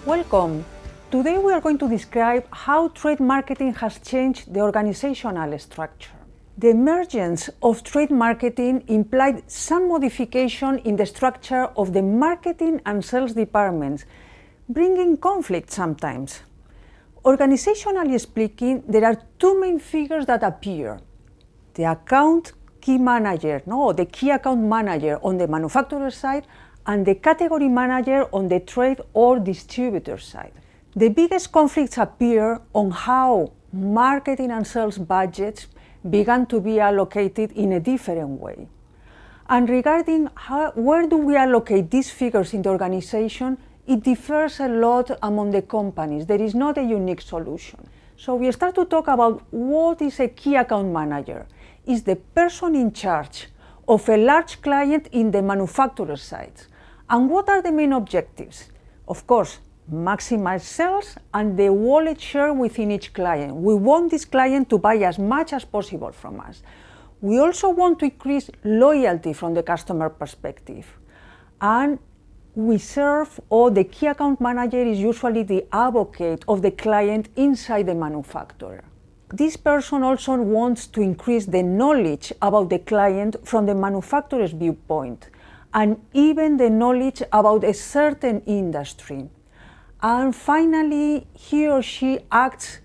Welcome! Today we are going to describe how trade marketing has changed the organizational structure. The emergence of trade marketing implied some modification in the structure of the marketing and sales departments, bringing conflict sometimes. Organizationally speaking, there are two main figures that appear: the account key manager, the key account manager on the manufacturer side, and the category manager on the trade or distributor side. The biggest conflicts appear on how marketing and sales budgets began to be allocated in a different way. And regarding where do we allocate these figures in the organization, it differs a lot among the companies. There is not a unique solution. So we start to talk about what is a key account manager. It's the person in charge of a large client in the manufacturer side. And what are the main objectives? Of course, maximize sales and the wallet share within each client. We want this client to buy as much as possible from us. We also want to increase loyalty from the customer perspective. And we serve, or the key account manager is usually the advocate of the client inside the manufacturer. This person also wants to increase the knowledge about the client from the manufacturer's viewpoint, and even the knowledge about a certain industry. And finally, he or she acts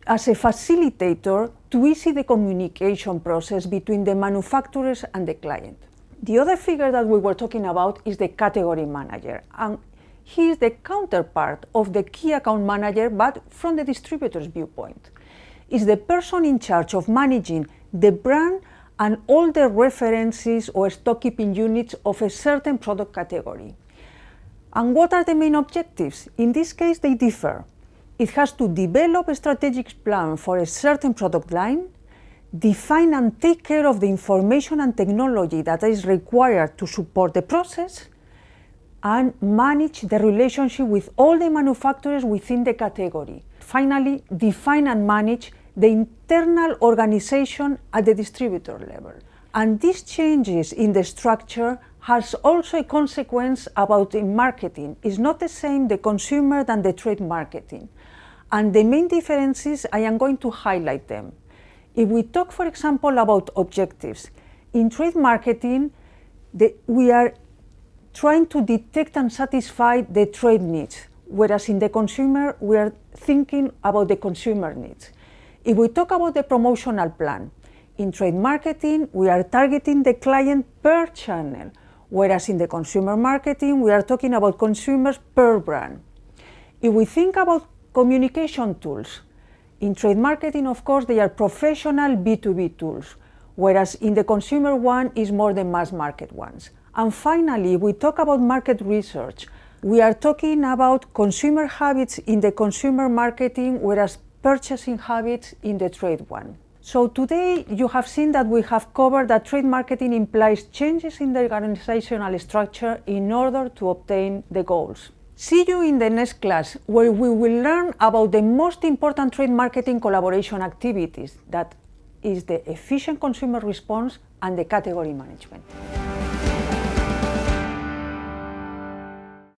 as a facilitator to ease the communication process between the manufacturers and the client. The other figure that we were talking about is the category manager, and he is the counterpart of the key account manager, but from the distributor's viewpoint. Is the person in charge of managing the brand and all the references or stock keeping units of a certain product category. And what are the main objectives? In this case, they differ. It has to develop a strategic plan for a certain product line, define and take care of the information and technology that is required to support the process, and manage the relationship with all the manufacturers within the category. Finally, define and manage the internal organization at the distributor level. And these changes in the structure has also a consequence about the marketing. It's not the same the consumer than the trade marketing. And the main differences, I am going to highlight them. If we talk, for example, about objectives, in trade marketing, we are trying to detect and satisfy the trade needs, whereas in the consumer, we are thinking about the consumer needs. If we talk about the promotional plan, in trade marketing, we are targeting the client per channel, whereas in the consumer marketing, we are talking about consumers per brand. If we think about communication tools, in trade marketing, of course, they are professional B2B tools, whereas in the consumer one is more the mass market ones. And finally, if we talk about market research, we are talking about consumer habits in the consumer marketing, whereas purchasing habits in the trade one. So today you have seen that we have covered that trade marketing implies changes in the organizational structure in order to obtain the goals. See you in the next class, where we will learn about the most important trade marketing collaboration activities, that is the efficient consumer response and the category management.